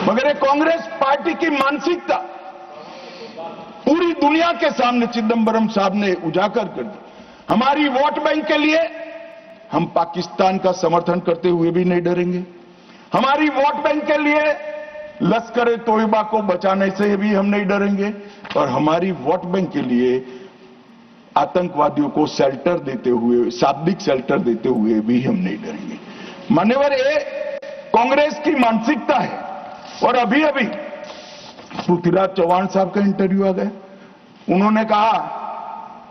मगर ये कांग्रेस पार्टी की मानसिकता पूरी दुनिया के सामने चिदंबरम साहब ने उजागर कर दी। हमारी वोट बैंक के लिए हम पाकिस्तान का समर्थन करते हुए भी नहीं डरेंगे। हमारी वोट बैंक के लिए लश्कर तोयबा को बचाने से भी हम नहीं डरेंगे और हमारी वोट बैंक के लिए आतंकवादियों को शेल्टर देते हुए, शाब्दिक शेल्टर देते हुए भी हम नहीं डरेंगे। मान्यवर, ये कांग्रेस की मानसिकता है। और अभी अभी पृथ्वीराज चौहान साहब का इंटरव्यू आ गया। उन्होंने कहा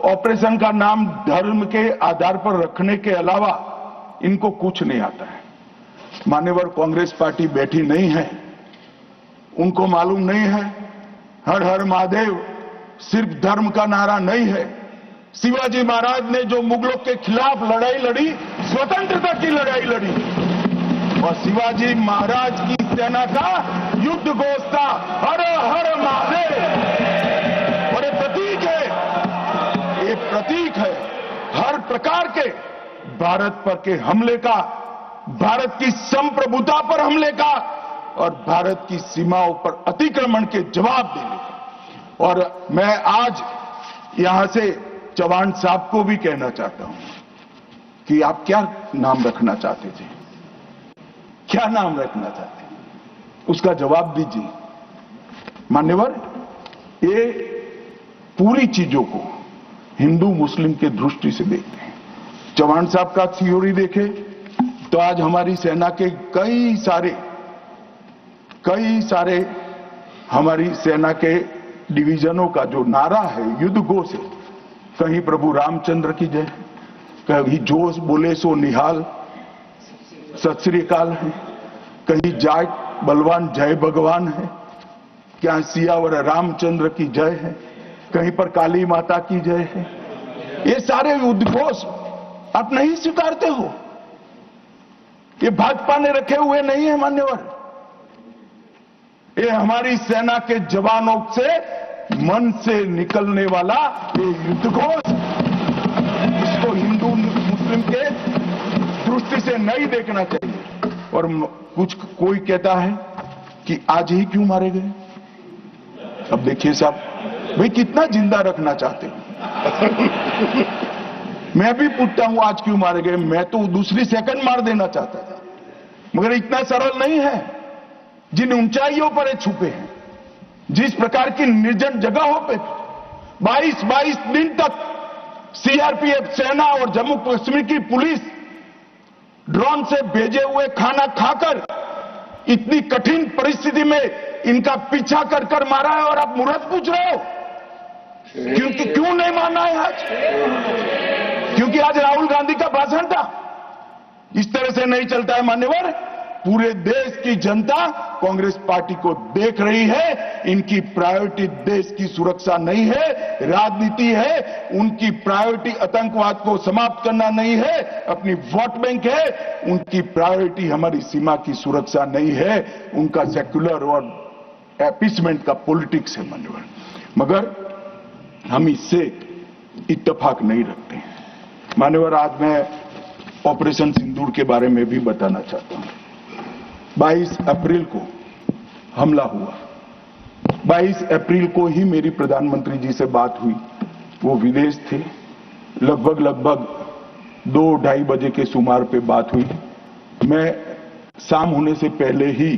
ऑपरेशन का नाम धर्म के आधार पर रखने के अलावा इनको कुछ नहीं आता है। मान्यवर, कांग्रेस पार्टी बैठी नहीं है, उनको मालूम नहीं है हर हर महादेव सिर्फ धर्म का नारा नहीं है। शिवाजी महाराज ने जो मुगलों के खिलाफ लड़ाई लड़ी, स्वतंत्रता की लड़ाई लड़ी और शिवाजी महाराज की सेना का युद्ध घोष था हर हर महादेव। और ये प्रतीक है, ये प्रतीक है हर प्रकार के भारत पर के हमले का, भारत की संप्रभुता पर हमले का और भारत की सीमाओं पर अतिक्रमण के जवाब देने का। और मैं आज यहां से चौहान साहब को भी कहना चाहता हूं कि आप क्या नाम रखना चाहते थे, क्या नाम रखना चाहते, उसका जवाब दीजिए। मान्यवर, ये पूरी चीजों को हिंदू मुस्लिम के दृष्टि से देखते हैं। चौहान साहब का थ्योरी देखे तो आज हमारी सेना के कई सारे हमारी सेना के डिवीजनों का जो नारा है, युद्ध घोष है, कहीं प्रभु रामचंद्र की जय, कहीं जोश बोले सो निहाल सत श्री अकाल है, कहीं जय बलवान जय भगवान है, क्या सियावर रामचंद्र की जय है, कहीं पर काली माता की जय है। ये सारे उद्घोष आप नहीं स्वीकारते हो, ये भाजपा ने रखे हुए नहीं है मान्यवर। ये हमारी सेना के जवानों से मन से निकलने वाला ये युद्धघोष, इसको हिंदू मुस्लिम के दृष्टि से नहीं देखना चाहिए। और कोई कहता है कि आज ही क्यों मारे गए। अब देखिए साहब, भाई कितना जिंदा रखना चाहते हो। मैं भी पूछता हूं आज क्यों मारे गए, मैं तो दूसरी सेकंड मार देना चाहता था, मगर इतना सरल नहीं है। जिन ऊंचाइयों पर ये छुपे हैं, जिस प्रकार की निर्जन जगहों पे 22 दिन तक सीआरपीएफ सेना और जम्मू कश्मीर की पुलिस ड्रोन से भेजे हुए खाना खाकर इतनी कठिन परिस्थिति में इनका पीछा कर मारा है, और आप मुहूर्त पूछ रहे हो क्योंकि क्यों नहीं मानना है आज? क्योंकि आज राहुल गांधी का भाषण था। इस तरह से नहीं चलता है मान्यवर। पूरे देश की जनता कांग्रेस पार्टी को देख रही है। इनकी प्रायोरिटी देश की सुरक्षा नहीं है, राजनीति है। उनकी प्रायोरिटी आतंकवाद को समाप्त करना नहीं है, अपनी वोट बैंक है। उनकी प्रायोरिटी हमारी सीमा की सुरक्षा नहीं है, उनका सेक्युलर और अपीसमेंट का पॉलिटिक्स है मान्यवर। मगर हम इससे इत्तेफाक नहीं रखते हैं मान्यवर। आज मैं ऑपरेशन सिंदूर के बारे में भी बताना चाहता हूं। 22 अप्रैल को हमला हुआ। 22 अप्रैल को ही मेरी प्रधानमंत्री जी से बात हुई। वो विदेश थे। लगभग 2-2:30 बजे के सुमार पे बात हुई। मैं शाम होने से पहले ही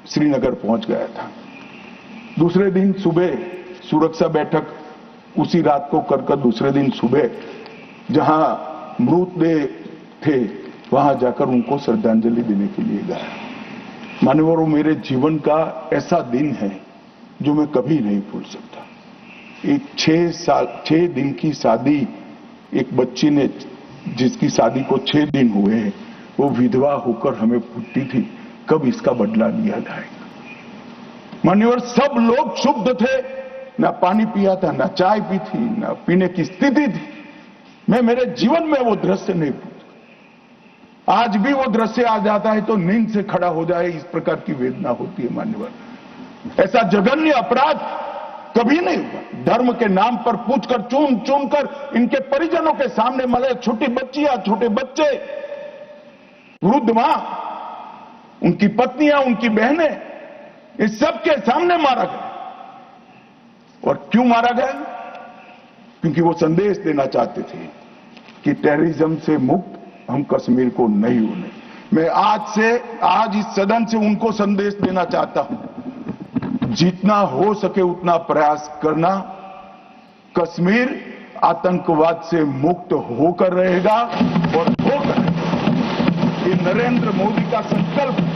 श्रीनगर पहुंच गया था। दूसरे दिन सुबह सुरक्षा बैठक उसी रात को कर दूसरे दिन सुबह जहां मृतदेह थे वहां जाकर उनको श्रद्धांजलि देने के लिए गया। मान्यवर, वो मेरे जीवन का ऐसा दिन है जो मैं कभी नहीं भूल सकता। एक 6 दिन की शादी, एक बच्ची ने जिसकी शादी को 6 दिन हुए हैं, वो विधवा होकर हमें पूछती थी कब इसका बदला लिया जाएगा। मान्यवर, सब लोग शुद्ध थे, ना पानी पिया था, ना चाय पी थी, ना पीने की स्थिति थी। मैं मेरे जीवन में वो दृश्य नहीं भूल। आज भी वो दृश्य आ जाता है तो नींद से खड़ा हो जाए, इस प्रकार की वेदना होती है मान्यवर। ऐसा जघन्य अपराध कभी नहीं हुआ। धर्म के नाम पर पूछकर चूम कर इनके परिजनों के सामने मरे छोटी बच्चियां, छोटे बच्चे, वृद्ध मां, उनकी पत्नियां, उनकी बहनें, इस सबके सामने मारा गया। और क्यों मारा गया? क्योंकि वो संदेश देना चाहते थे कि टेररिज्म से मुक्त हम कश्मीर को नहीं होने। मैं आज इस सदन से उनको संदेश देना चाहता हूं, जितना हो सके उतना प्रयास करना। कश्मीर आतंकवाद से मुक्त होकर रहेगा और होकर ये नरेंद्र मोदी का संकल्प